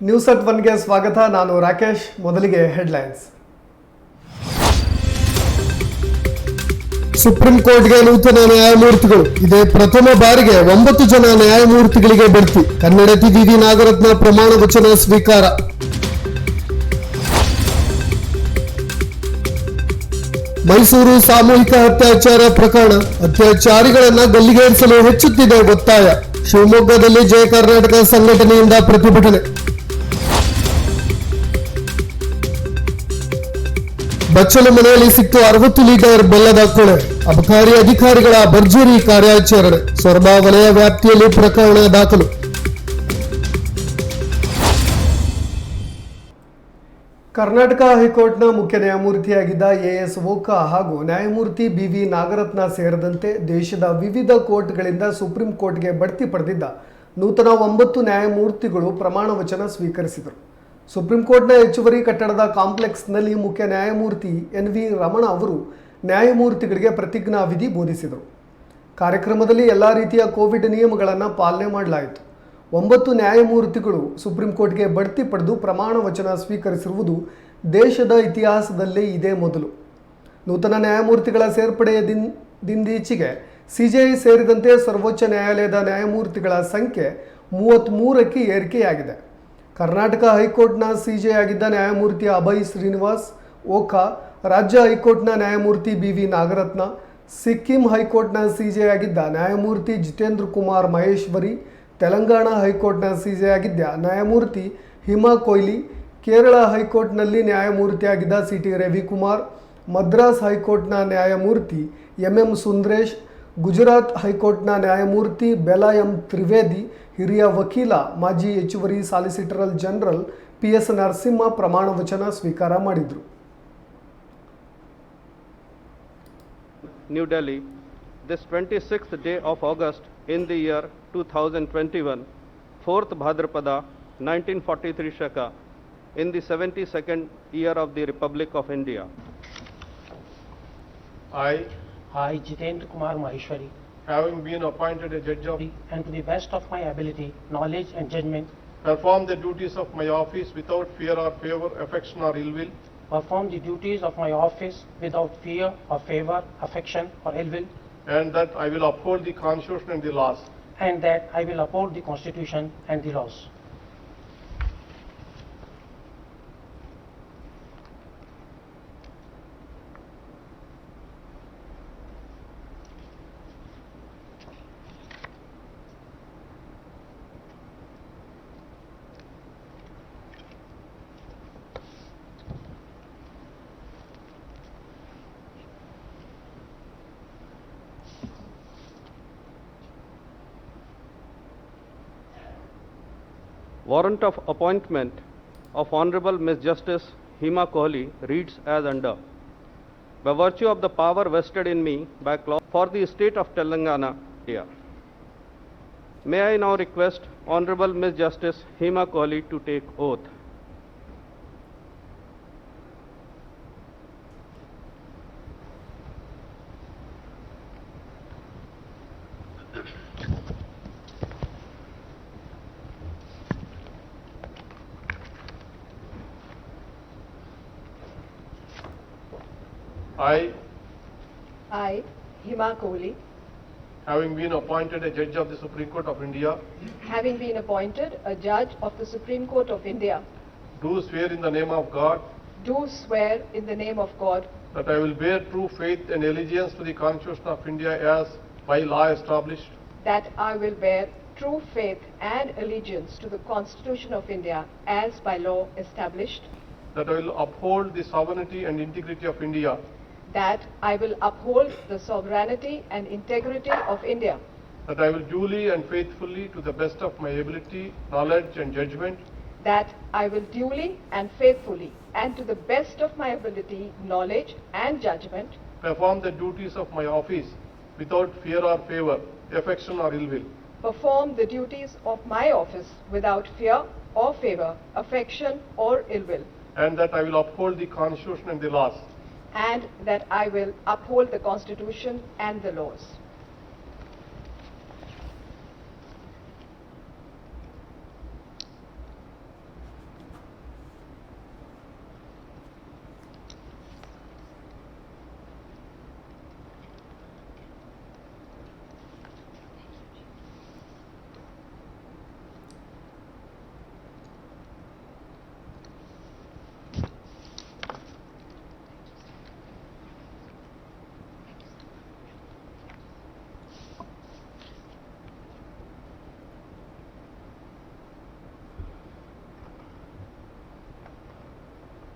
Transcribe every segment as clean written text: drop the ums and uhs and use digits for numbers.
News at ಒನ್ಗೆ ಸ್ವಾಗತ. ನಾನು ರಾಕೇಶ್. ಮೊದಲಿಗೆ ಹೆಡ್ಲೈನ್ಸ್. ಸುಪ್ರೀಂ ಕೋರ್ಟ್ಗೆ ನೂತನ ನ್ಯಾಯಮೂರ್ತಿಗಳು. ಇದೇ ಪ್ರಥಮ ಬಾರಿಗೆ 9 ಜನ ನ್ಯಾಯಮೂರ್ತಿಗಳಿಗೆ ಬಡ್ತಿ. ಕನ್ನಡತಿ ವಿ ನಾಗರತ್ನ ಪ್ರಮಾಣ ವಚನ ಸ್ವೀಕಾರ. ಮೈಸೂರು ಸಾಮೂಹಿಕ ಅತ್ಯಾಚಾರ ಪ್ರಕರಣ. ಅತ್ಯಾಚಾರಿಗಳನ್ನ ಗಲ್ಲಿಗೇರಿಸಲು ಹೆಚ್ಚುತ್ತಿದೆ ಒತ್ತಾಯ. ಶಿವಮೊಗ್ಗದಲ್ಲಿ ಜಯ ಕರ್ನಾಟಕ ಸಂಘಟನೆಯಿಂದ ಪ್ರತಿಭಟನೆ. ಬಚ್ಚಲು ಮನೆಯಲ್ಲಿ ಸಿಕ್ತು 60 ಲೀಟರ್ ಬೆಲ್ಲದ ಕೊಳೆ. ಅಬಕಾರಿ ಅಧಿಕಾರಿಗಳ ಭರ್ಜರಿ ಕಾರ್ಯಾಚರಣೆ. ಸೊರಬ ವಲಯ ವ್ಯಾಪ್ತಿಯಲ್ಲಿ ಪ್ರಕರಣ ದಾಖಲು. ಕರ್ನಾಟಕ ಹೈಕೋರ್ಟ್ನ ಮುಖ್ಯ ನ್ಯಾಯಮೂರ್ತಿಯಾಗಿದ್ದ ಎಎಸ್ ಓಕಾ ಹಾಗೂ ನ್ಯಾಯಮೂರ್ತಿ ವಿ ನಾಗರತ್ನ ಸೇರಿದಂತೆ ದೇಶದ ವಿವಿಧ ಕೋರ್ಟ್ಗಳಿಂದ ಸುಪ್ರೀಂ ಕೋರ್ಟ್ಗೆ ಬಡ್ತಿ ಪಡೆದಿದ್ದ ನೂತನ 9 ನ್ಯಾಯಮೂರ್ತಿಗಳು ಪ್ರಮಾಣ ವಚನ ಸ್ವೀಕರಿಸಿದರು. ಸುಪ್ರೀಂ ಕೋರ್ಟ್ನ ಹೆಚ್ಚುವರಿ ಕಟ್ಟಡದ ಕಾಂಪ್ಲೆಕ್ಸ್ನಲ್ಲಿ ಮುಖ್ಯ ನ್ಯಾಯಮೂರ್ತಿ ವಿ ರಮಣ ಅವರು ನ್ಯಾಯಮೂರ್ತಿಗಳಿಗೆ ಪ್ರತಿಜ್ಞಾ ವಿಧಿ ಬೋಧಿಸಿದರು. ಕಾರ್ಯಕ್ರಮದಲ್ಲಿ ಎಲ್ಲ ರೀತಿಯ ಕೋವಿಡ್ ನಿಯಮಗಳನ್ನು ಪಾಲನೆ ಮಾಡಲಾಯಿತು. 9 ನ್ಯಾಯಮೂರ್ತಿಗಳು ಸುಪ್ರೀಂ ಕೋರ್ಟ್ಗೆ ಬಡ್ತಿ ಪಡೆದು ಪ್ರಮಾಣ ವಚನ ಸ್ವೀಕರಿಸಿರುವುದು ದೇಶದ ಇತಿಹಾಸದಲ್ಲೇ ಇದೇ ಮೊದಲು. ನೂತನ ನ್ಯಾಯಮೂರ್ತಿಗಳ ಸೇರ್ಪಡೆಯಿಂದೀಚೆಗೆ ಸಿಜೆಐ ಸೇರಿದಂತೆ ಸರ್ವೋಚ್ಚ ನ್ಯಾಯಾಲಯದ ನ್ಯಾಯಮೂರ್ತಿಗಳ ಸಂಖ್ಯೆ 33ಕ್ಕೆ ಏರಿಕೆಯಾಗಿದೆ. ಕರ್ನಾಟಕ ಹೈಕೋರ್ಟ್ನ ಸಿಜೆ ಆಗಿದ್ದ ನ್ಯಾಯಮೂರ್ತಿ ಅಭಯ್ ಶ್ರೀನಿವಾಸ್ ಓಕಾ, ರಾಜ್ಯ ಹೈಕೋರ್ಟ್ನ ನ್ಯಾಯಮೂರ್ತಿ ವಿ ನಾಗರತ್ನ, ಸಿಕ್ಕಿಂ ಹೈಕೋರ್ಟ್ನ ಸಿಜೆ ಆಗಿದ್ದ ನ್ಯಾಯಮೂರ್ತಿ ಜಿತೇಂದ್ರ ಕುಮಾರ್ ಮಹೇಶ್ವರಿ, ತೆಲಂಗಾಣ ಹೈಕೋರ್ಟ್ನ ಸಿಜೆ ಆಗಿದ್ದ ನ್ಯಾಯಮೂರ್ತಿ ಹಿಮಾ ಕೊಹ್ಲಿ, ಕೇರಳ ಹೈಕೋರ್ಟ್ನಲ್ಲಿ ನ್ಯಾಯಮೂರ್ತಿಯಾಗಿದ್ದ ಟಿ ರವಿಕುಮಾರ್, ಮದ್ರಾಸ್ ಹೈಕೋರ್ಟ್ನ ನ್ಯಾಯಮೂರ್ತಿ ಎಂ ಸುಂದ್ರೇಶ್, ಗುಜರಾತ್ ಹೈಕೋರ್ಟ್ನ ನ್ಯಾಯಮೂರ್ತಿ ಬೆಲಾ ತ್ರಿವೇದಿ, ಹಿರಿಯ ವಕೀಲ ಮಾಜಿ ಹೆಚ್ಚುವರಿ ಸಾಲಿಸಿಟರ್ ಜನರಲ್ PS ನರಸಿಂಹ ಪ್ರಮಾಣ ವಚನ ಸ್ವೀಕಾರ ಮಾಡಿದರು. New Delhi, this 26th day of August in the year 2021, 4th Bhadrapada 1943 Shaka, in the 72nd year of the Republic of India. I, Jitendra Kumar Maheshwari, having been appointed a judge of and to the best of my ability, knowledge and judgment, perform the duties of my office without fear or favor, affection or ill will, perform the duties of my office without fear or favor, affection or ill will, and that I will uphold the Constitution and the laws. and that I will uphold the Constitution and the laws. Warrant of appointment of Honorable Ms. Justice Hima Kohli reads as under. By virtue of the power vested in me by law for the state of Telangana, India, may I now request Honorable Ms. Justice Hima Kohli to take oath. I, Hima Kohli, Having been appointed a judge of the Supreme Court of India, having been appointed a judge of the Supreme Court of India, do swear in the name of God do swear in the name of God that I will bear true faith and allegiance to the Constitution of India as by law established, that I will bear true faith and allegiance to the Constitution of India as by law established, that I will uphold the sovereignty and integrity of India, that I will uphold the sovereignty and integrity of India, that I will duly and faithfully, to the best of my ability, knowledge and judgment, that I will duly and faithfully and to the best of my ability, knowledge and judgment, perform the duties of my office without fear or favor, affection or ill will, perform the duties of my office without fear or favor, affection or ill will, and that I will uphold the Constitution and the laws. and that I will uphold the Constitution and the laws.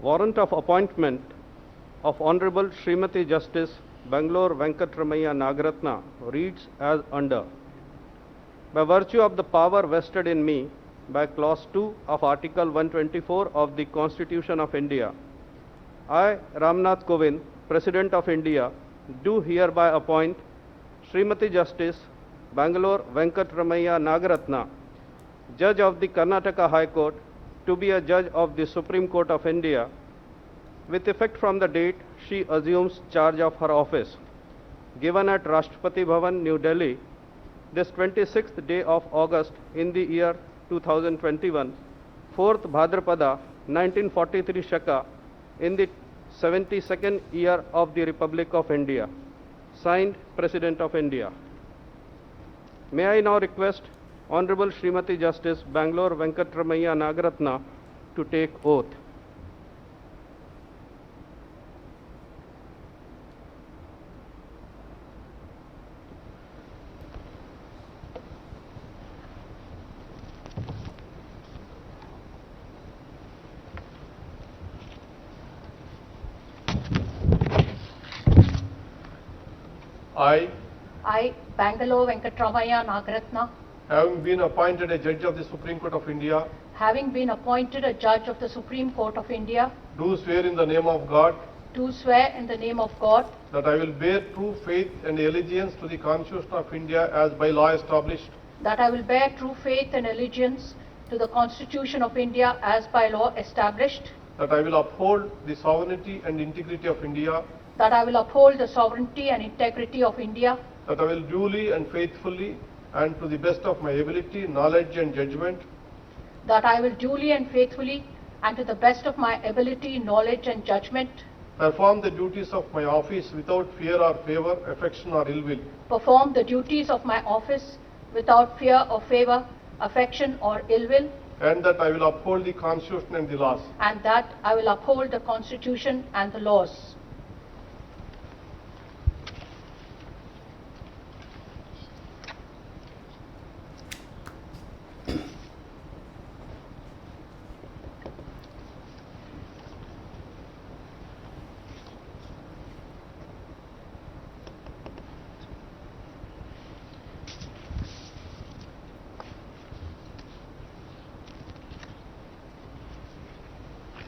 Warrant of appointment of Honorable Srimati Justice Bangalore Venkatramaya Nagaratna reads as under. By virtue of the power vested in me by Clause 2 of Article 124 of the Constitution of India, I, Ramnath Kovind, President of India, do hereby appoint Srimati Justice Bangalore Venkatramaya Nagaratna, Judge of the Karnataka High Court, to be a Judge of the Supreme Court of India, with effect from the date she assumes charge of her office, given at Rashtrapati Bhavan, New Delhi, this 26th day of August in the year 2021, 4th Bhadrapada, 1943 Shaka, in the 72nd year of the Republic of India. Signed, President of India. May I now request Honorable Srimati Justice Bangalore Venkatramaya Nagaratna to take oath. I, Bangalore Venkatramaya Nagaratna, having been appointed a Judge of the Supreme Court of India, having been appointed a Judge of the Supreme Court of India, do swear in the name of God do swear in the name of God that I will bear true faith and allegiance to the Constitution of India as by law established, that I will bear true faith and allegiance to the Constitution of India as by law established, that I will uphold the sovereignty and integrity of India, that I will uphold the sovereignty and integrity of India, that I will duly and faithfully and to the best of my ability, knowledge and judgment that I will duly and faithfully and to the best of my ability, knowledge and judgment perform the duties of my office without fear or favor, affection or ill will, perform the duties of my office without fear or favor, affection or ill will, and that I will uphold the Constitution and the laws. and that I will uphold the Constitution and the laws.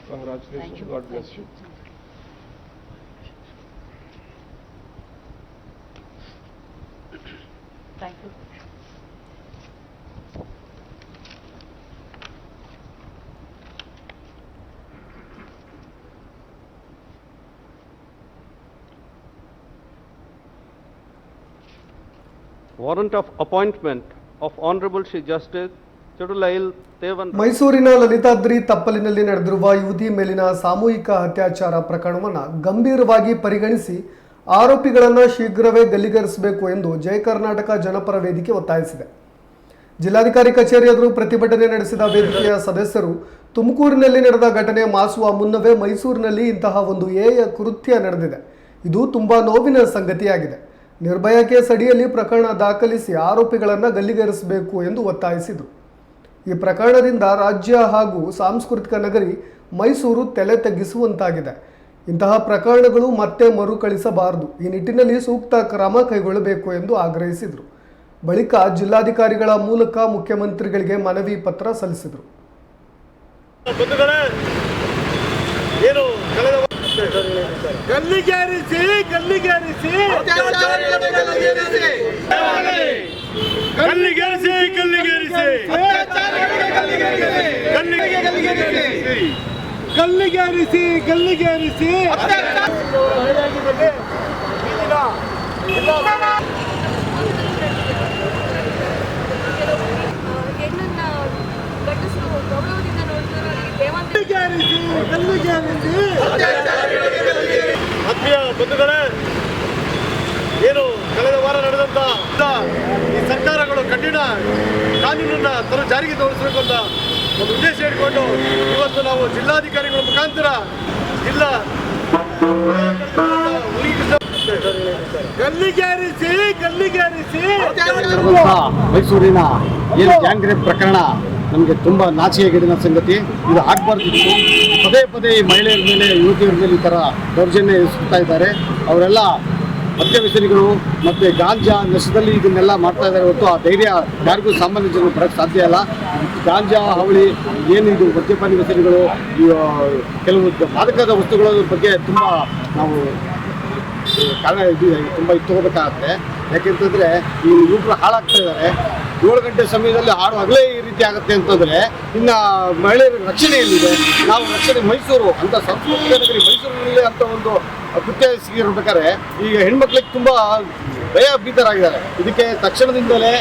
Congratulations. God bless you. Thank you. Warrant of appointment of Honorable Shri Justice Chudulail Tevan. ಮೈಸೂರಿನ ಲಲಿತಾದ್ರಿ ತಪ್ಪಲಿನಲ್ಲಿ ನಡೆದಿರುವ ಯುವತಿ ಮೇಲಿನ ಸಾಮೂಹಿಕ ಅತ್ಯಾಚಾರ ಪ್ರಕರಣವನ್ನು ಗಂಭೀರವಾಗಿ ಪರಿಗಣಿಸಿ ಆರೋಪಿಗಳನ್ನು ಶೀಘ್ರವೇ ಗಲ್ಲಿಗೇರಿಸಬೇಕು ಎಂದು ಜಯ ಕರ್ನಾಟಕ ಜನಪರ ವೇದಿಕೆ ಒತ್ತಾಯಿಸಿದೆ. ಜಿಲ್ಲಾಧಿಕಾರಿ ಕಚೇರಿ ಎದುರು ಪ್ರತಿಭಟನೆ ನಡೆಸಿದ ವೇದಿಕೆಯ ಸದಸ್ಯರು ತುಮಕೂರಿನಲ್ಲಿ ನಡೆದ ಘಟನೆ ಮಾಸುವ ಮುನ್ನವೇ ಮೈಸೂರಿನಲ್ಲಿ ಇಂತಹ ಒಂದು ಹೇಯ ಕೃತ್ಯ ನಡೆದಿದೆ. ಇದು ತುಂಬಾ ನೋವಿನ ಸಂಗತಿಯಾಗಿದೆ. ನಿರ್ಭಯ ಕೇಸ್ ಅಡಿಯಲ್ಲಿ ಪ್ರಕರಣ ದಾಖಲಿಸಿ ಆರೋಪಿಗಳನ್ನು ಗಲ್ಲಿಗೇರಿಸಬೇಕು ಎಂದು ಒತ್ತಾಯಿಸಿದರು. ಈ ಪ್ರಕರಣದಿಂದ ರಾಜ್ಯ ಹಾಗೂ ಸಾಂಸ್ಕೃತಿಕ ನಗರಿ ಮೈಸೂರು ತಲೆ ತಗ್ಗಿಸುವಂತಾಗಿದೆ. ಇಂತಹ ಪ್ರಕರಣಗಳು ಮತ್ತೆ ಮರುಕಳಿಸಬಾರದು. ಈ ನಿಟ್ಟಿನಲ್ಲಿ ಸೂಕ್ತ ಕ್ರಮ ಕೈಗೊಳ್ಳಬೇಕು ಎಂದು ಆಗ್ರಹಿಸಿದರು. ಬಳಿಕ ಜಿಲ್ಲಾಧಿಕಾರಿಗಳ ಮೂಲಕ ಮುಖ್ಯಮಂತ್ರಿಗಳಿಗೆ ಮನವಿ ಪತ್ರ ಸಲ್ಲಿಸಿದರು. ಹೆಣ್ಣನ್ನ ಗಂಡಸರು ಗೌರವದಿಂದ ನೋಡ್ತಾರೆ. ಆತ್ಮೀಯ ಬಂಧುಗಳೇ, ಏನು ಕಳೆದ ವಾರ ನಡೆದಂತ ಈ ಸರ್ಕಾರಗಳು ಕಠಿಣ ಕಾನೂನನ್ನ ಜಾರಿಗೆ ತೋರಿಸಬೇಕು ಅಂತ ಒಂದು ಉದ್ದೇಶ ಇಟ್ಕೊಂಡು ಇವತ್ತು ನಾವು ಜಿಲ್ಲಾಧಿಕಾರಿಗಳ ಮುಖಾಂತರ ಜಿಲ್ಲಾ ಮೈಸೂರಿನ ಏನು ಗ್ಯಾಂಗ್ ರೇಪ್ ಪ್ರಕರಣ ನಮಗೆ ತುಂಬ ನಾಚಿಕೆಗೇಡಿನ ಸಂಗತಿ. ಇದು ಆಗಬಾರ್ದಿತ್ತು. ಪದೇ ಪದೇ ಈ ಮಹಿಳೆಯರ ಮೇಲೆ, ಯುವತಿಯರ ಮೇಲೆ ಈ ಥರ ದೌರ್ಜನ್ಯ ಎಸಗ್ತಾ ಇದ್ದಾರೆ. ಅವರೆಲ್ಲ ಮದ್ಯ ವ್ಯಸನಿಗಳು ಮತ್ತು ಗಾಂಜಾ ನಶೆದಲ್ಲಿ ಇದನ್ನೆಲ್ಲ ಮಾಡ್ತಾ ಇದ್ದಾರೆ ಹೊರತು ಆ ಧೈರ್ಯ ಯಾರಿಗೂ ಸಾಮಾನ್ಯ ಜನರು ಬರೋಕ್ಕೆ ಸಾಧ್ಯ ಇಲ್ಲ. ಗಾಂಜಾ ಹಾವಳಿ ಏನಿದು ಮದ್ಯಪಾನಿ ವ್ಯಸನಿಗಳು, ಕೆಲವು ಮಾದಕದ ವಸ್ತುಗಳ ಬಗ್ಗೆ ತುಂಬ ನಾವು ಕಾರಣ ತುಂಬ ಇದು ತಗೋಬೇಕಾಗತ್ತೆ. ಯಾಕೆಂತಂದರೆ ಈ ಯುವಕರು ಹಾಳಾಗ್ತಾ ಇದ್ದಾರೆ. 7 ಗಂಟೆ ಸಮಯದಲ್ಲಿ ಹಾಡು ಹಗಲೇ ಈ ರೀತಿ ಆಗುತ್ತೆ ಅಂತಂದರೆ ಇನ್ನು ಮಹಿಳೆಯರ ರಕ್ಷಣೆ ಎಲ್ಲಿದೆ? ನಾವು ರಕ್ಷಣೆ ಮೈಸೂರು ಅಂತ ಸಂಸ್ಕೃತಿಕ ನಗರಿ ಮೈಸೂರಿನಲ್ಲಿ ಅಂತ ಒಂದು ಕೃತ್ಯ ಸಿಗಿರ್ಬೇಕಾದ್ರೆ ಈಗ ಹೆಣ್ಮಕ್ಳಿಗೆ ತುಂಬ ಭಯ ಭೀತರಾಗಿದ್ದಾರೆ. ಇದಕ್ಕೆ ತಕ್ಷಣದಿಂದಲೇ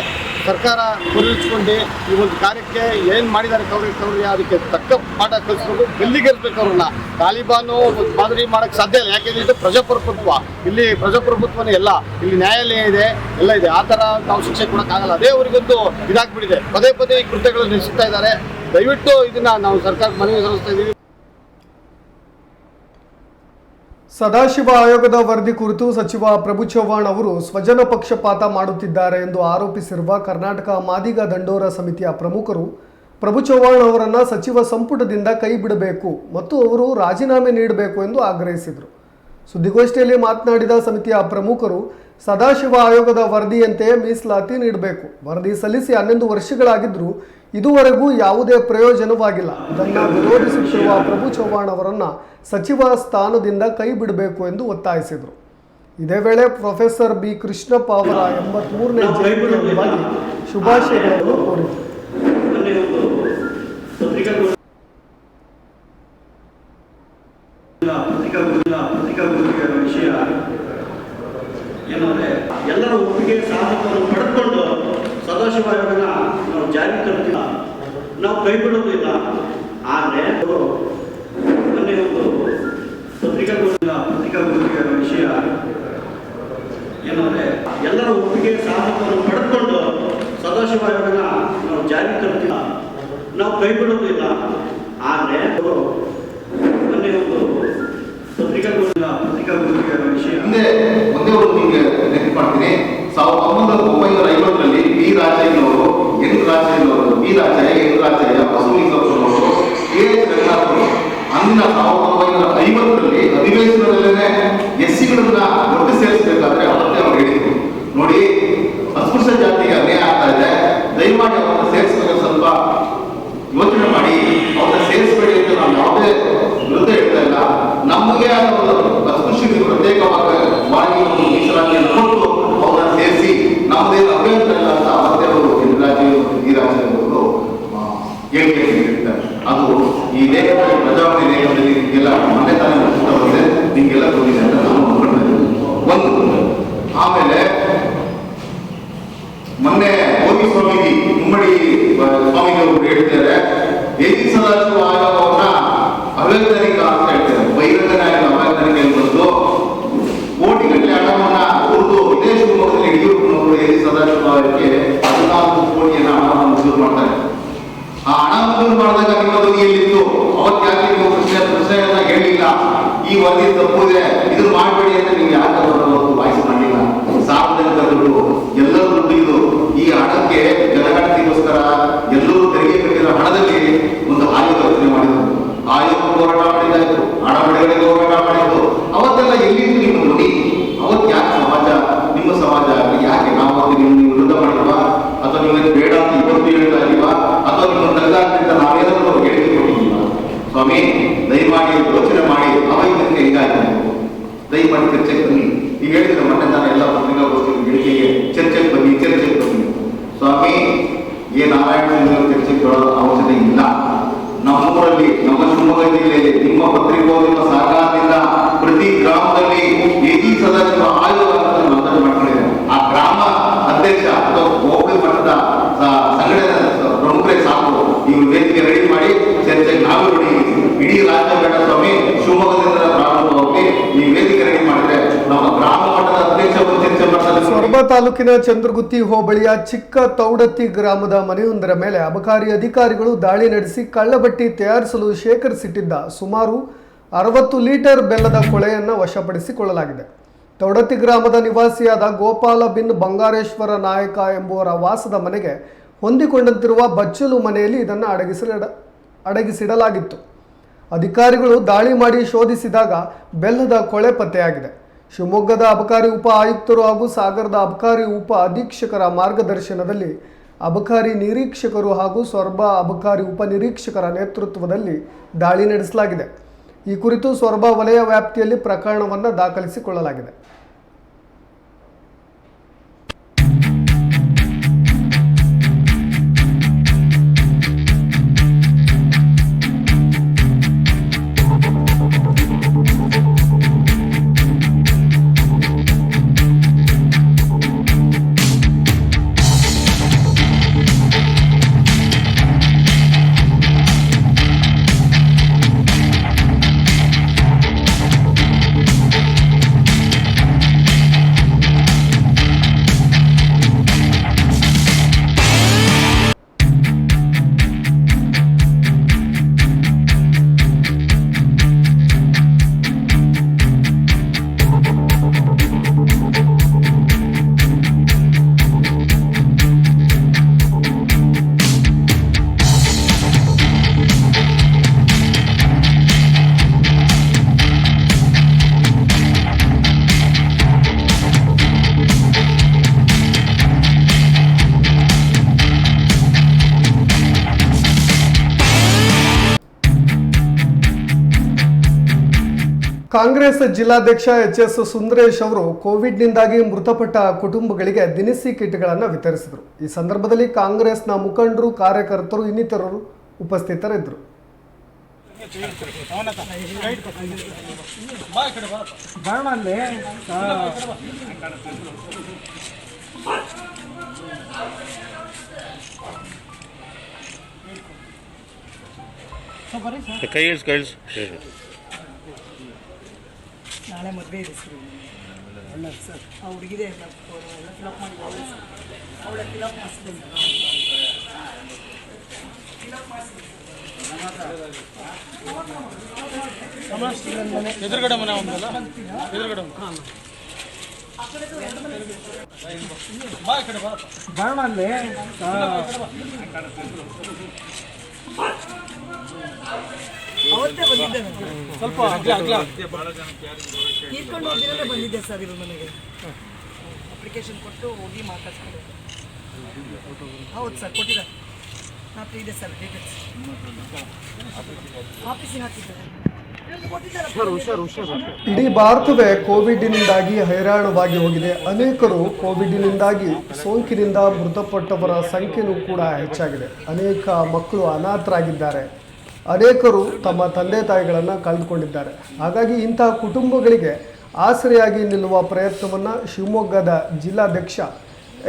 ಸರ್ಕಾರ ಪರಿಹರಿಸಿಕೊಂಡು ಈ ಒಂದು ಕಾರ್ಯಕ್ಕೆ ಏನು ಮಾಡಿದ್ದಾರೆ ಕೌರವ್ಯ ಅದಕ್ಕೆ ತಕ್ಕ ಪಾಠ ಕಲಿಸ್ಬೇಕು, ಗಲ್ಲಿಗೇರಿಸ್ಬೇಕು. ಅವ್ರನ್ನ ತಾಲಿಬಾನು ಮಾದರಿ ಮಾಡೋಕ್ಕೆ ಸಾಧ್ಯ ಇಲ್ಲ. ಯಾಕೆಂದರೆ ಇದು ಪ್ರಜಾಪ್ರಭುತ್ವ. ಇಲ್ಲಿ ಪ್ರಜಾಪ್ರಭುತ್ವನೇ ಎಲ್ಲ, ಇಲ್ಲಿ ನ್ಯಾಯಾಲಯ ಇದೆ, ಎಲ್ಲ ಇದೆ. ಆ ಥರ ನಾವು ಶಿಕ್ಷೆ ಕೊಡೋಕ್ಕಾಗಲ್ಲ. ಅದೇ ಅವರಿಗೊಂದು ಇದಾಗ್ಬಿಟ್ಟಿದೆ. ಪದೇ ಪದೇ ಈ ಕೃತ್ಯಗಳನ್ನು ನಡೆಸ್ತಾ ಇದ್ದಾರೆ. ದಯವಿಟ್ಟು ಇದನ್ನು ನಾವು ಸರ್ಕಾರಕ್ಕೆ ಮನವಿ ಸಲ್ಲಿಸ್ತಾ ಇದ್ದೀವಿ. ಸದಾಶಿವ ಆಯೋಗದ ವರದಿ ಕುರಿತು ಸಚಿವ ಪ್ರಭು ಚವ್ಹಾಣ್ ಅವರು ಸ್ವಜನ ಪಕ್ಷಪಾತ ಮಾಡುತ್ತಿದ್ದಾರೆ ಎಂದು ಆರೋಪಿಸಿರುವ ಕರ್ನಾಟಕ ಮಾದಿಗ ದಂಡೋರ ಸಮಿತಿಯ ಪ್ರಮುಖರು ಪ್ರಭು ಚವ್ಹಾಣ್ ಅವರನ್ನು ಸಚಿವ ಸಂಪುಟದಿಂದ ಕೈ ಬಿಡಬೇಕು ಮತ್ತು ಅವರು ರಾಜೀನಾಮೆ ನೀಡಬೇಕು ಎಂದು ಆಗ್ರಹಿಸಿದರು. ಸುದ್ದಿಗೋಷ್ಠಿಯಲ್ಲಿ ಮಾತನಾಡಿದ ಸಮಿತಿಯ ಪ್ರಮುಖರು ಸದಾಶಿವ ಆಯೋಗದ ವರದಿಯಂತೆ ಮೀಸಲಾತಿ ನೀಡಬೇಕು. ವರದಿ ಸಲ್ಲಿಸಿ 11 ವರ್ಷಗಳಾಗಿದ್ದರೂ ಇದುವರೆಗೂ ಯಾವುದೇ ಪ್ರಯೋಜನವಾಗಿಲ್ಲ. ಇದನ್ನು ವಿರೋಧಿಸುತ್ತಿರುವ ಪ್ರಭು ಚವ್ಹಾಣ್ ಅವರನ್ನು ಸಚಿವ ಸ್ಥಾನದಿಂದ ಕೈ ಬಿಡಬೇಕು ಎಂದು ಒತ್ತಾಯಿಸಿದರು. ಇದೇ ವೇಳೆ ಪ್ರೊಫೆಸರ್ ಬಿ ಕೃಷ್ಣಪ್ಪ ಅವರ 83ನೇ ಜಯಂತಿ ಅಂಗವಾಗಿ ಶುಭಾಶಯಗಳನ್ನು ಕೋರಿದರು. ಪತ್ರಿಕಾಗೋಷ್ಠಿಯ ವಿಷಯ ಏನಂದ್ರೆ ಎಲ್ಲರ ಒಪ್ಪಿಗೆ ಸಾಧಕವನ್ನು ಪಡೆದುಕೊಂಡು ಸದಾಶಿವ ಆಯೋಗನ ನಾವು ಜಾರಿ ತರ್ತಿಲ್ಲ, ನಾವು ಕೈ ಬಿಡೋದಿಲ್ಲ. ಆದರೆ ಮೊನ್ನೆ ಒಂದು ಪತ್ರಿಕಾಗೋಷ್ಠಿಯ ವಿಷಯ ಏನಂದ್ರೆ ಎಲ್ಲರ ಒಪ್ಪಿಗೆ ಸಾಧಕವನ್ನು ಪಡೆದುಕೊಂಡು ಸದಾಶಿವ ಆಯೋಗನ ನಾವು ಜಾರಿ ತರ್ತಿಲ್ಲ, ನಾವು ಕೈ ಬಿಡೋದಿಲ್ಲ. ಆದರೆ ಮೊನ್ನೆ ಒಂದು ಪತ್ರಿಕಾಗೋಷ್ಠಿಯ ವಿಷಯ ಒಂದೇ ಒಂದು ನಿಮಗೆ ನೆನಪು ಮಾಡ್ತೀನಿ. 1950ರಲ್ಲಿ ಬಿ ರಾಜಯ್ಯನವರು, ಎನ್ ರಾಜಯ್ಯನವರು, ಬಿ ರಾಜಯ್ಯ, ಎನ್ ರಾಜಯ್ಯ, ಬಸವಲಿಂಗಪ್ಪನವರು, ಕೆ ರಂಗನಾಥರು ಅಂದಿನ 1950ರಲ್ಲಿ ಅಧಿವೇಶನದಲ್ಲೇ ಎಸ್ಸಿಗಳನ್ನ ಒಟ್ಟು ಸೇರಿಸಬೇಕಾದ್ರೆ ಅವತ್ತೇ ಅವ್ರು ಹೇಳಿದ್ರು, ನೋಡಿ ಅಸ್ಪೃಶ್ಯ ಜಾತಿಗೆ ಅನ್ಯಾಯ ಆಗ್ತಾ ಇದೆ, ದಯಮಾಡಿ ಅವ್ರನ್ನ ಸೇರಿಸಬೇಕು, ಸ್ವಲ್ಪ ಯೋಚನೆ ಮಾಡಿ ಅವ್ರನ್ನ ಸೇರಿಸಬೇಡಿ ಅಂತ ನಾವು ಯಾವುದೇ ವಿರುದ್ಧ ಹೇಳ್ತಾ ಇಲ್ಲ. ನಮಗೆ ಅಸ್ಪೃಶ್ಯರಿಗೆ ಪ್ರತ್ಯೇಕವಾಗಿ ಒಂದು ಮೀಸಲಾತಿಯನ್ನು ಕೊಟ್ಟು ಅವ್ರನ್ನ ಸೇರಿಸಿ ನಮ್ಮದೇನು ಅಭ್ಯಂತರ ಇಲ್ಲ ಅಂತ ಅವತ್ತೇ ಅವರು ಈ ರಾಜ್ಯದವರು ಹೇಳಿಕೆ ನೀಡಿರ್ತಾರೆ. ಅದು ಈ ಲೇಖನದಲ್ಲಿ ಪ್ರಜಾವಾಣಿ ಲೇಖನದಲ್ಲಿ ನಿಮಗೆಲ್ಲ ಮೊನ್ನೆ ತಾನೇ ಮುಗಿಸ್ತವತ್ತೆ, ನಿಮಗೆಲ್ಲ ಗೊತ್ತಿದೆ ಅಂತ ನಾವು ಅಂದ್ಕೊಂಡಿದ್ದೀವಿ. ಒಂದು ಆಮೇಲೆ ಮೊನ್ನೆ ಹೋಗಿ ಸ್ವಾಮೀಜಿ ಮುಮ್ಮಡಿ ಸ್ವಾಮೀಜಿಯವರು ಹೇಳ್ತಾರೆ, ಏಜಿ ಸದಾಶಿವ ಆಯೋಗವನ್ನ ಅವೈಜ್ಞಾನಿಕ ಅಂತ ಹೇಳ್ತಾರೆ. ಬಹಿರಂಗನಾಗಿ ಅವೈಜ್ಞಾನಿಕ ಬಂದು ಕೋಟಿಗಟ್ಟಲೆ ಹಣವನ್ನ ಉಳಿದು ಇದೇ ಶಿವಮೊಗ್ಗದಲ್ಲಿ ಯಡಿಯೂರಪ್ಪನವರು ಏಜಿ ಸದಾಶಿವ ಆಯೋಗಕ್ಕೆ 14 ಕೋಟಿಯನ್ನ ಹಣವನ್ನು ಮಂಜೂರು ಮಾಡ್ತಾರೆ. ಆ ಹಣ ಮಂಜೂರು ಮಾಡಿದಾಗ ನಿಮ್ಮ ಬದಿಯಲ್ಲಿತ್ತು, ಅವತ್ತು ಯಾಕೆ ನೀವು ಪ್ರಶ್ನೆಯನ್ನ ಹೇಳಿಲ್ಲ, ಈ ವರದಿ ತಪ್ಪುದೆ, ಇದನ್ನು ಮಾಡಬೇಡಿ ಅಂತ ನೀವು ಯಾಕೆ ಅವತ್ತು ವಾಯ್ಸ್ ಮಾಡಲಿಲ್ಲ? ಸಾರ್ವಜನಿಕ ದುಡ್ಡು, ಎಲ್ಲರೂ ದುಡ್ಡು ಇದು. ಈ ಹಣಕ್ಕೆ ಜನಗಣತಿಗೋಸ್ಕರ ಎಲ್ಲರೂ ತೆರಿಗೆ ಕಟ್ಟಿರೋ ಹಣದಲ್ಲಿ ಒಂದು ಆಯೋಗ ರಚನೆ ಮಾಡಿದ್ರು. ಆಯೋಗ ಹೋರಾಟ ಮಾಡಿದ್ದಾಯ್ತು, ಹಣ ಬಿಡುಗಡೆಗೆ ಹೋರಾಟ ಮಾಡಿದ್ದು. ಅವತ್ತೆಲ್ಲ ಎಲ್ಲಿದ್ದು ನಿಮ್ಮ ನುಡಿ? ಅವತ್ತು ಯಾಕೆ ಸಮಾಜ, ನಿಮ್ಮ ಸಮಾಜ ಯಾಕೆ ನಾವು ನಿಮ್ಮ ವಿರುದ್ಧ ಮಾಡಿಲ್ವಾ? ಅಥವಾ ನಿಮಗೆ ಬೇಡ ಅಂತ ಇವತ್ತು ಹೇಳ್ತಾ ಇದೀವಾ? ಅಥವಾ ನಿಮ್ಮ ತಲೆದಾರಿನಿಂದ ನಾವೇನಾದರೂ ಹೇಳಿಕೆ ಕೊಟ್ಟಿದ್ದೀವಾ? ಸ್ವಾಮಿ ದಯಮಾಡಿ ಯೋಚನೆ ಮಾಡಿ, ಅವೈಜ್ಞಾನಿಕ ಹೀಗಾಯ್ತು, ದಯಮಾಡಿ ಚರ್ಚೆಗೆ ಬನ್ನಿ. ನೀವು ಹೇಳಿದ್ರೆ ಮೊನ್ನೆ ನಾನು ಎಲ್ಲ ಪತ್ರಿಕಾಗೋಷ್ಠಿ ಹೇಳಿಕೆಗೆ ಚರ್ಚೆಗೆ ಬನ್ನಿ. ಸ್ವಾಮಿ ಎ ನಾರಾಯಣ ಚರ್ಚೆಗೆ ಬರೋದು ಅವಶ್ಯಕತೆ ಇಲ್ಲ. ನಮ್ಮೂರಲ್ಲಿ, ನಮ್ಮ ಶಿವಮೊಗ್ಗ ಜಿಲ್ಲೆಯಲ್ಲಿ ನಿಮ್ಮ ಪತ್ರಿಕೋದ್ಯಮ ಸಹಕಾರದಿಂದ ಪ್ರತಿ ಗ್ರಾಮದಲ್ಲಿ ಏಜಿ ಸದಾಶಿವ ಆಯೋಗ ಅಂತ ನೋಂದಣಿ ಮಾಡ್ಕೊಂಡಿದ್ದಾರೆ. ಆ ಗ್ರಾಮ ಅಧ್ಯಕ್ಷ ಅಥವಾ ಹೋಬಳಿ ಮಟ್ಟದ ಸಂಘಟನೆ ಪ್ರಮುಖರೇ ಸಾಕು. ನೀವು ವೇದಿಕೆ ರೆಡಿ ಮಾಡಿ ಚರ್ಚೆಗೆ ನಾವೇ ರೆಡಿ. ಇಡೀ ರಾಜ್ಯ ಬೇಡ ಸ್ವಾಮಿ, ಶಿವಮೊಗ್ಗದಿಂದ ಪ್ರಾರಂಭವಾಗಿ ನೀವು ವೇದಿಕೆ ರೆಡಿ ಮಾಡಿದ್ರೆ ನಮ್ಮ ಗ್ರಾಮ ಮಟ್ಟದ ಅಧ್ಯಕ್ಷ ಚರ್ಚೆ ಮಾಡ್ತಾರೆ. ಸೊರಬ ತಾಲೂಕಿನ ಚಂದ್ರಗುತ್ತಿ ಹೋಬಳಿಯ ಚಿಕ್ಕ ತೌಡತ್ತಿ ಗ್ರಾಮದ ಮನೆಯೊಂದರ ಮೇಲೆ ಅಬಕಾರಿ ಅಧಿಕಾರಿಗಳು ದಾಳಿ ನಡೆಸಿ ಕಳ್ಳಬಟ್ಟಿ ತಯಾರಿಸಲು ಶೇಖರಿಸಿಟ್ಟಿದ್ದ ಸುಮಾರು 60 ಲೀಟರ್ ಬೆಲ್ಲದ ಕೊಳೆಯನ್ನು ವಶಪಡಿಸಿಕೊಳ್ಳಲಾಗಿದೆ. ತೌಡತ್ತಿ ಗ್ರಾಮದ ನಿವಾಸಿಯಾದ ಗೋಪಾಲ ಬಿನ್ ಬಂಗಾರೇಶ್ವರ ನಾಯಕ ಎಂಬುವರ ವಾಸದ ಮನೆಗೆ ಹೊಂದಿಕೊಂಡಂತಿರುವ ಬಚ್ಚಲು ಮನೆಯಲ್ಲಿ ಇದನ್ನು ಅಡಗಿಸಿಡಲಾಗಿತ್ತು. ಅಧಿಕಾರಿಗಳು ದಾಳಿ ಮಾಡಿ ಶೋಧಿಸಿದಾಗ ಬೆಲ್ಲದ ಕೊಳೆ ಪತ್ತೆಯಾಗಿದೆ. ಶಿವಮೊಗ್ಗದ ಅಬಕಾರಿ ಉಪ ಆಯುಕ್ತರು ಹಾಗೂ ಸಾಗರದ ಅಬಕಾರಿ ಉಪ ಅಧೀಕ್ಷಕರ ಮಾರ್ಗದರ್ಶನದಲ್ಲಿ ಅಬಕಾರಿ ನಿರೀಕ್ಷಕರು ಹಾಗೂ ಸೊರಬ ಅಬಕಾರಿ ಉಪನಿರೀಕ್ಷಕರ ನೇತೃತ್ವದಲ್ಲಿ ದಾಳಿ ನಡೆಸಲಾಗಿದೆ. ಈ ಕುರಿತು ಸೊರಬ ವಲಯ ವ್ಯಾಪ್ತಿಯಲ್ಲಿ ಪ್ರಕರಣವನ್ನು ದಾಖಲಿಸಿಕೊಳ್ಳಲಾಗಿದೆ. ಕಾಂಗ್ರೆಸ್ ಜಿಲ್ಲಾಧ್ಯಕ್ಷ ಎಚ್.ಎಸ್. ಸುಂದರೇಶ್ ಅವರು ಕೋವಿಡ್ನಿಂದಾಗಿ ಮೃತಪಟ್ಟ ಕುಟುಂಬಗಳಿಗೆ ದಿನಸಿ ಕಿಟ್ಗಳನ್ನು ವಿತರಿಸಿದರು. ಈ ಸಂದರ್ಭದಲ್ಲಿ ಕಾಂಗ್ರೆಸ್ನ ಮುಖಂಡರು, ಕಾರ್ಯಕರ್ತರು ಇನ್ನಿತರರು ಉಪಸ್ಥಿತರಿದ್ದರು. ನಾಳೆ ಮದುವೆ ಇದೆ ಸರ್. ಒಳ್ಳೆ ಸರ್ ಆ ಹುಡುಗಿದೆ ಎಲ್ಲ ಫಿಲಪ್ ಮಾಡಿ ಅವಳ ಫಿಲಪ್ ಮಾಡಿಸಿದೆ ಎದುರುಗಡೆ ಮನೆ ಒಂದಲ್ಲ ಎದುರುಗಡೆ ಬಾ ಈ ಕಡೆ ಬರೋಣ ಅಲ್ಲಿ ಅವತ್ತೇ ಬಂದಿದ್ದೆ ಸ್ವಲ್ಪ ತೀರ್ಕೊಂಡು ಹೋಗಿರಲೇ ಬಂದಿದ್ದೆ ಸರ್ ಇವ್ರ ಮನೆಗೆ. ಅಪ್ಲಿಕೇಶನ್ ಕೊಟ್ಟು ಹೋಗಿ ಮಾತಾಡ್ಸ್ಕೊಂಡು ಹೌದು ಸರ್ ಕೊಟ್ಟಿದ್ದಾರೆ. ನಾಲ್ಕು ಇದೆ ಸರ್ ಡೀಟೇಲ್ಸ್ ಆಫೀಸಿಗೆ ಹಾಕಿದ್ದಾರೆ. ಇಡೀ ಭಾರತವೇ ಕೋವಿಡ್ನಿಂದಾಗಿ ಹೈರಾಣವಾಗಿ ಹೋಗಿದೆ. ಅನೇಕರು ಕೋವಿಡ್ನಿಂದಾಗಿ ಸೋಂಕಿನಿಂದ ಮೃತಪಟ್ಟವರ ಸಂಖ್ಯೆಯೂ ಕೂಡ ಹೆಚ್ಚಾಗಿದೆ. ಅನೇಕ ಮಕ್ಕಳು ಅನಾಥರಾಗಿದ್ದಾರೆ. ಅನೇಕರು ತಮ್ಮ ತಂದೆ ತಾಯಿಗಳನ್ನು ಕಳೆದುಕೊಂಡಿದ್ದಾರೆ. ಹಾಗಾಗಿ ಇಂತಹ ಕುಟುಂಬಗಳಿಗೆ ಆಸರೆಯಾಗಿ ನಿಲ್ಲುವ ಪ್ರಯತ್ನವನ್ನು ಶಿವಮೊಗ್ಗದ ಜಿಲ್ಲಾಧ್ಯಕ್ಷ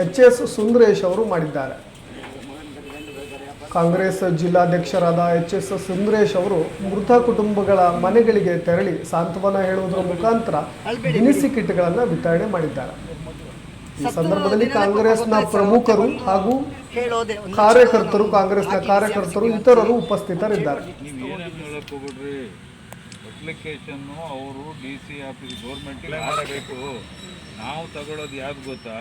ಎಚ್.ಎಸ್. ಸುಂದರೇಶ್ ಅವರು ಮಾಡಿದ್ದಾರೆ. ಕಾಂಗ್ರೆಸ್ ಜಿಲ್ಲಾಧ್ಯಕ್ಷರಾದ ಎಚ್.ಎಸ್. ಸುಂದರೇಶ್ ಅವರು ಮೃತ ಕುಟುಂಬಗಳ ಮನೆಗಳಿಗೆ ತೆರಳಿ ಸಾಂತ್ವನ ಹೇಳುವುದರ ಮುಖಾಂತರ ದಿನಸಿ ಕಿಟ್ಗಳನ್ನು ವಿತರಣೆ ಮಾಡಿದ್ದಾರೆ. ಈ ಸಂದರ್ಭದಲ್ಲಿ ಕಾಂಗ್ರೆಸ್ನ ಪ್ರಮುಖರು ಹಾಗೂ ಕಾಂಗ್ರೆಸ್ನ ಕಾರ್ಯಕರ್ತರು ಇತರರು ಉಪಸ್ಥಿತರಿದ್ದಾರೆ. ಅಪ್ಲಿಕೇಶನ್ ಅವರು DC ಆಫೀಸ್ ಗೌರ್ಮೆಂಟ್ಗೆ ಮಾಡಬೇಕು. ನಾವು ತಗೊಳ್ಳೋದು ಯಾವ್ದು ಗೊತ್ತಾ,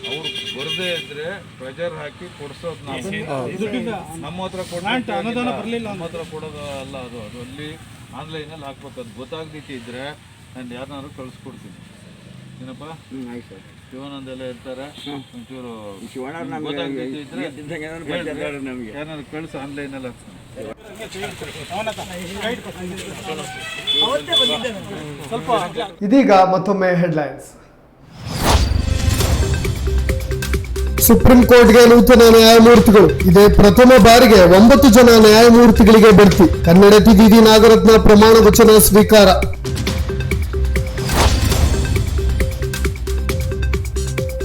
ಅವ್ರು ಬರದೇ ಇದ್ರೆ ಪ್ರೆಷರ್ ಹಾಕಿ ಕೊಡ್ಸೋದು ನಾವು. ನಮ್ಮ ಹತ್ರ ನಮ್ಮ ಹತ್ರ ಕೊಡೋದು ಅಲ್ಲ, ಅದು ಅಲ್ಲಿ ಆನ್ಲೈನಲ್ಲಿ ಹಾಕ್ಬೇಕು. ಅದು ಗೊತ್ತಾಗ್ದಿಕ್ಕೆ ಇದ್ರೆ ನಾನು ಯಾರನ್ನಾರು ಕಳಿಸ್ಕೊಡ್ತೀನಿ. ಏನಪ್ಪ ಶಿವಾನಂದ ಎಲ್ಲ ಇರ್ತಾರೆ, ಒಂಚೂರು ಗೊತ್ತಾಗ್ದಿಕ್ಕೆ ಇದ್ರೆ ಯಾರನ್ನಾರು ಕಳಿಸಿ ಆನ್ಲೈನಲ್ಲಿ ಹಾಕ್ತೀನಿ. ಇದೀಗ ಮತ್ತೊಮ್ಮೆ ಹೆಡ್ಲೈನ್ಸ್. ಸುಪ್ರೀಂ ಕೋರ್ಟ್ಗೆ ನೂತನ ನ್ಯಾಯಮೂರ್ತಿಗಳು. ಇದೇ ಪ್ರಥಮ ಬಾರಿಗೆ 9 ಜನ ನ್ಯಾಯಮೂರ್ತಿಗಳಿಗೆ ಬಡ್ತಿ. ಕನ್ನಡತಿ ವಿ.ವಿ. ನಾಗರತ್ನ ಪ್ರಮಾಣ ವಚನ ಸ್ವೀಕಾರ.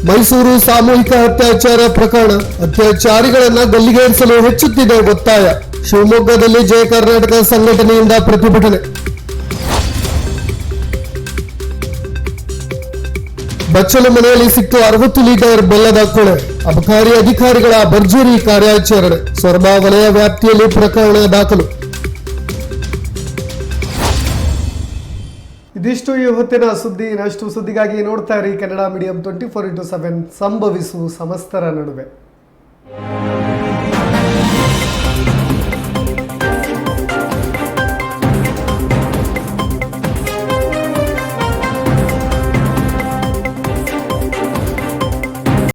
ಮೈಸೂರು ಸಾಮೂಹಿಕ ಅತ್ಯಾಚಾರ ಪ್ರಕರಣ. ಅತ್ಯಾಚಾರಿಗಳನ್ನ ಗಲ್ಲಿಗೇರಿಸಲು ಹೆಚ್ಚುತ್ತಿದೆ ಒತ್ತಾಯ. ಶಿವಮೊಗ್ಗದಲ್ಲಿ ಜಯ ಕರ್ನಾಟಕ ಸಂಘಟನೆಯಿಂದ ಪ್ರತಿಭಟನೆ. ಬಚ್ಚಲು ಮನೆಯಲ್ಲಿ ಸಿಕ್ತು 60 ಲೀಟರ್ ಬೆಲ್ಲದ ಕೊಳೆ. ಅಬಕಾರಿ ಅಧಿಕಾರಿಗಳ ಭರ್ಜರಿ ಕಾರ್ಯಾಚರಣೆ. ಸೊರಬ ವಲಯ ವ್ಯಾಪ್ತಿಯಲ್ಲಿ ಪ್ರಕರಣ ದಾಖಲು. ಇದಿಷ್ಟು ಈ ಹೊತ್ತಿನ ಸುದ್ದಿ. ಇನ್ನಷ್ಟು ಸುದ್ದಿಗಾಗಿ ನೋಡ್ತಾ ಇರಿ ಕನ್ನಡ ಮೀಡಿಯಂ 24x7, ಸಂಭವಿಸು ಸಮಸ್ತರ ನಡುವೆ.